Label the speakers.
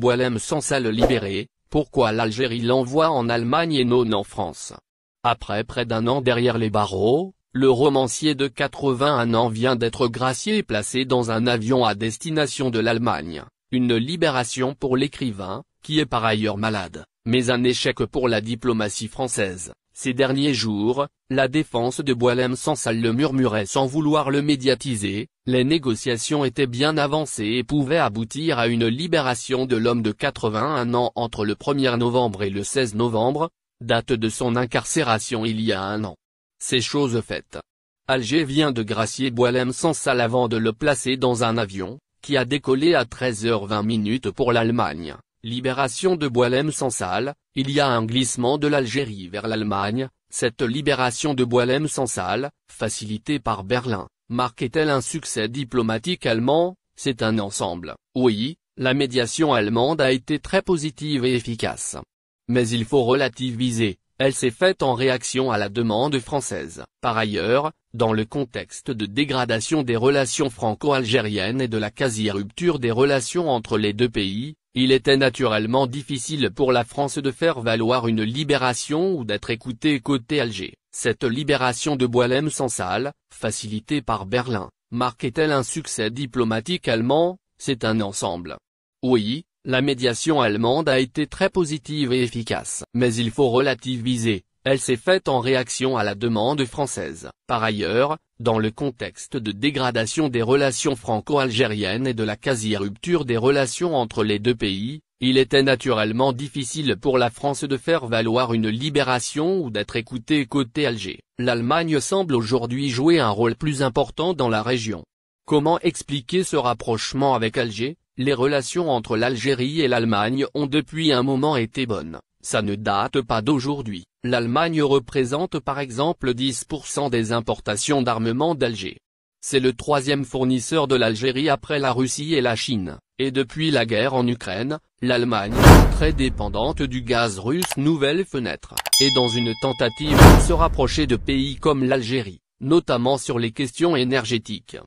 Speaker 1: Boualem Sansal libéré, pourquoi l'Algérie l'envoie en Allemagne et non en France? Après près d'un an derrière les barreaux, le romancier de 81 ans vient d'être gracié et placé dans un avion à destination de l'Allemagne, une libération pour l'écrivain, qui est par ailleurs malade, mais un échec pour la diplomatie française. Ces derniers jours, la défense de Boualem Sansal le murmurait sans vouloir le médiatiser, les négociations étaient bien avancées et pouvaient aboutir à une libération de l'homme de 81 ans entre le 1er novembre et le 16 novembre, date de son incarcération il y a un an. C'est chose faite. Alger vient de gracier Boualem Sansal avant de le placer dans un avion, qui a décollé à 13h20 pour l'Allemagne. Libération de Boualem Sansal, il y a un glissement de l'Algérie vers l'Allemagne. Cette libération de Boualem Sansal, facilitée par Berlin, marquait-elle un succès diplomatique allemand? C'est un ensemble. Oui, la médiation allemande a été très positive et efficace. Mais il faut relativiser, elle s'est faite en réaction à la demande française. Par ailleurs, dans le contexte de dégradation des relations franco-algériennes et de la quasi-rupture des relations entre les deux pays, il était naturellement difficile pour la France de faire valoir une libération ou d'être écoutée côté Alger. Cette libération de Boualem Sansal, facilitée par Berlin, marquait-elle un succès diplomatique allemand? C'est un ensemble. Oui, la médiation allemande a été très positive et efficace. Mais il faut relativiser, elle s'est faite en réaction à la demande française. Par ailleurs, dans le contexte de dégradation des relations franco-algériennes et de la quasi-rupture des relations entre les deux pays, il était naturellement difficile pour la France de faire valoir une libération ou d'être écoutée côté Alger. L'Allemagne semble aujourd'hui jouer un rôle plus important dans la région. Comment expliquer ce rapprochement avec Alger? Les relations entre l'Algérie et l'Allemagne ont depuis un moment été bonnes. Ça ne date pas d'aujourd'hui. L'Allemagne représente par exemple 10% des importations d'armement d'Alger. C'est le troisième fournisseur de l'Algérie après la Russie et la Chine, et depuis la guerre en Ukraine, l'Allemagne, très dépendante du gaz russe, nouvelle fenêtre, est dans une tentative de se rapprocher de pays comme l'Algérie, notamment sur les questions énergétiques.